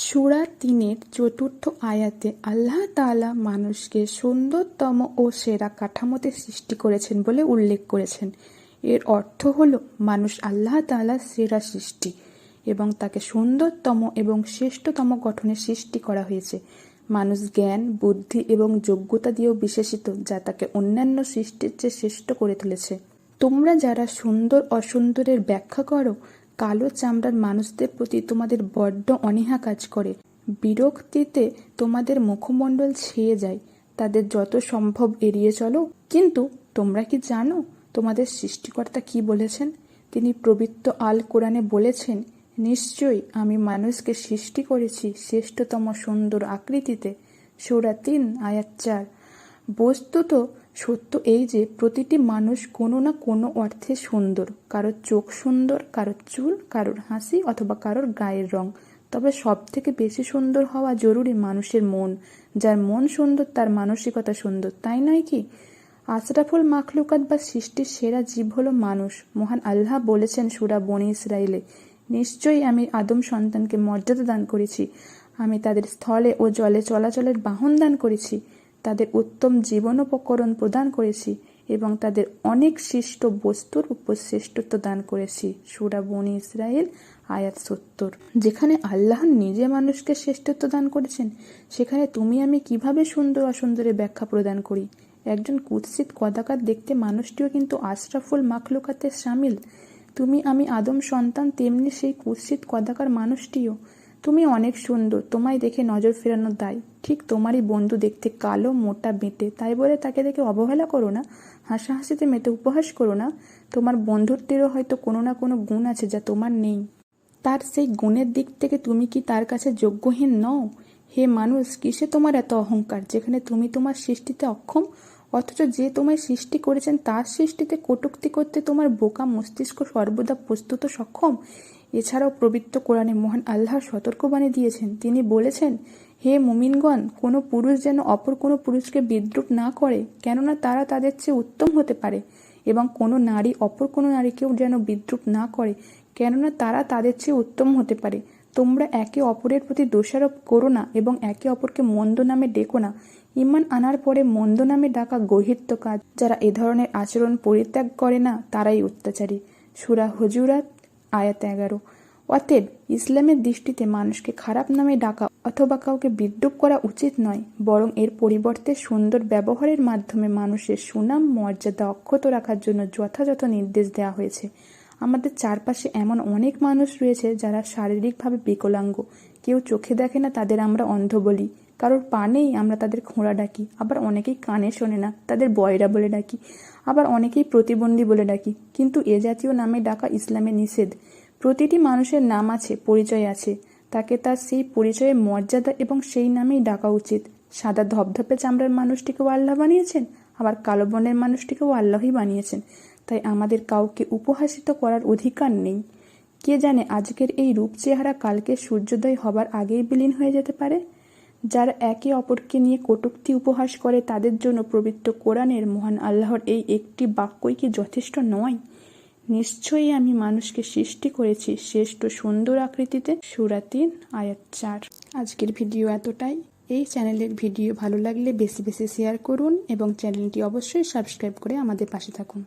সূরা ৩-এর ৪র্থ আয়াতে আল্লাহ তাআলা মানুষকে সুন্দরতম ও সেরা কাঠামোতে সৃষ্টি করেছেন বলে উল্লেখ করেছেন। এর অর্থ হল মানুষ আল্লাহ তাআলার সেরা সৃষ্টি এবং তাকে সুন্দরতম এবং শ্রেষ্ঠতম গঠনে সৃষ্টি করা হয়েছে। মানুষ জ্ঞান, বুদ্ধি এবং যোগ্যতা দিয়েও বিশেষিত, যা তাকে অন্যান্য সৃষ্টির চেয়ে শ্রেষ্ঠ করে তুলেছে। তোমরা যারা সুন্দর অসুন্দরের ব্যাখ্যা করো, কালো চামড়ার মানুষদের প্রতি তোমাদের বড্ড অনীহা কাজ করে। বিরক্তিতে তোমাদের মুখমণ্ডল ছেয়ে যায়। তাদের যত সম্ভব এড়িয়ে চলো। কিন্তু তোমরা কি জানো তোমাদের সৃষ্টিকর্তা কি বলেছেন? তিনি পবিত্র আল কোরআনে বলেছেন, নিশ্চয়ই আমি মানুষকে সৃষ্টি করেছি শ্রেষ্ঠতম সুন্দর আকৃতিতে। সূরা ৩ আয়াত ৪। বস্তুত সত্য এই যে প্রতিটি মানুষ কোনো না কোনো অর্থে সুন্দর। কারোর চোখ সুন্দর, কারোর চুল, কারোর হাসি অথবা কারোর গায়ের রং। তবে সব থেকে বেশি সুন্দর হওয়া জরুরি মানুষের মন। যার মন সুন্দর তার মানসিকতা সুন্দর, তাই নয় কি? আশরাফুল মাখলুকাত বা সৃষ্টির সেরা জীব হলো মানুষ। মহান আল্লাহ বলেছেন সূরা বনী ইসরাঈলে, নিশ্চয়ই আমি আদম সন্তানকে মর্যাদা দান করেছি। আমি তাদের স্থলে ও জলে চলাচলের বাহন দান করেছি, তাদের উত্তম জীবনোপকরণ প্রদান করেছি এবং তাদের অনেক সৃষ্ট বস্তুর উপর শ্রেষ্ঠত্ব দান করেছি। সূরা বনী ইসরাঈল আয়াত ৭০। যেখানে আল্লাহ নিজে মানুষকে শ্রেষ্ঠত্ব দান করেছেন, সেখানে তুমি আমি কিভাবে সুন্দর অসুন্দরের ব্যাখ্যা প্রদান করি? একজন কুৎসিত কদাকার দেখতে মানুষটিও কিন্তু আশরাফুল মাখলুকাতের শামিল। তুমি আমি আদম সন্তান, তেমনি সেই কুৎসিত কদাকার মানুষটিও। তুমি অনেক সুন্দর, তোমায় দেখে নজর ফেরানোর দায়। ঠিক তোমারই বন্ধু দেখতে কালো, মোটা, বেঁটে, তাই বলে তাকে দেখে অবহেলা করো না, হাসাহাসিতে মেতে উপহাস করো না। তোমার বন্ধুটিরও হয়তো কোনো না কোনো গুণ আছে যা তোমার নেই। তার সেই গুণের দিক থেকে তুমি কি তার কাছে যোগ্যহীন নও? হে মানুষ, কিসে তোমার এত অহংকার, যেখানে তুমি তোমার সৃষ্টিতে অক্ষম, অথচ যে তোমায় সৃষ্টি করেছেন তার সৃষ্টিতে কটূক্তি করতে তোমার বোকা মস্তিষ্ক সর্বদা প্রস্তুত সক্ষম। এছাড়াও পবিত্র কোরআনে মহান আল্লাহ সতর্কবাণী দিয়েছেন। তিনি বলেছেন, হে মুমিনগণ, কোনো পুরুষ যেন অপর কোনো পুরুষকে বিদ্রূপ না করে, কেননা তারা তাদের চেয়ে উত্তম হতে পারে, এবং কোনো নারী অপর কোনো নারীকেও যেন বিদ্রূপ না করে, কেননা তারা তাদের চেয়ে উত্তম হতে পারে। তোমরা একে অপরের প্রতি দোষারোপ করো না এবং একে অপরকে মন্দ নামে ডেকো না। ঈমান আনার পরে মন্দ নামে ডাকা গর্হিত কাজ। যারা এ ধরনের আচরণ পরিত্যাগ করে না, তারাই অত্যাচারী। সূরা হুজুরাত আয়াত ১১। অতএব ইসলামের দৃষ্টিতে মানুষকে খারাপ নামে ডাকা অথবা কাউকে বিদ্রূপ করা উচিত নয়, বরং এর পরিবর্তে সুন্দর ব্যবহারের মাধ্যমে মানুষের সুনাম মর্যাদা অক্ষত রাখার জন্য যথাযথ নির্দেশ দেওয়া হয়েছে। আমাদের চারপাশে এমন অনেক মানুষ রয়েছে যারা শারীরিকভাবে বিকলাঙ্গ। কেউ চোখে দেখে না, তাদের আমরা অন্ধ বলি। কারোর পা নেই, আমরা তাদের খোঁড়া ডাকি। আবার অনেকেই কানে শোনে না, তাদের বয়রা বলে ডাকি। আবার অনেকেই প্রতিবন্ধী বলে ডাকি। কিন্তু এ জাতীয় নামে ডাকা ইসলামে নিষেধ। প্রতিটি মানুষের নাম আছে, পরিচয় আছে। তাকে তার সেই পরিচয়ের মর্যাদা এবং সেই নামেই ডাকা উচিত। সাদা ধপধপে চামড়ার মানুষটিকেও আল্লাহ বানিয়েছেন, আবার কালো বর্ণের মানুষটিকেও আল্লাহই বানিয়েছেন। তাই আমাদের কাউকে উপহাসিত করার অধিকার নেই। কে জানে আজকের এই রূপ চেহারা কালকে সূর্যোদয় হবার আগেই বিলীন হয়ে যেতে পারে। যারা একে অপরকে নিয়ে কটূক্তি উপহাস করে, তাদের জন্য পবিত্র কোরআনের মহান আল্লাহর এই একটি বাক্যই কি যথেষ্ট নয়? নিশ্চয়ই আমি মানুষকে সৃষ্টি করেছি শ্রেষ্ঠ সুন্দর আকৃতিতে। সূরা ৩ আয়াত ৪। আজকের ভিডিও এতটাই। এই চ্যানেলের ভিডিও ভালো লাগলে বেশি বেশি শেয়ার করুন এবং চ্যানেলটি অবশ্যই সাবস্ক্রাইব করে আমাদের পাশে থাকুন।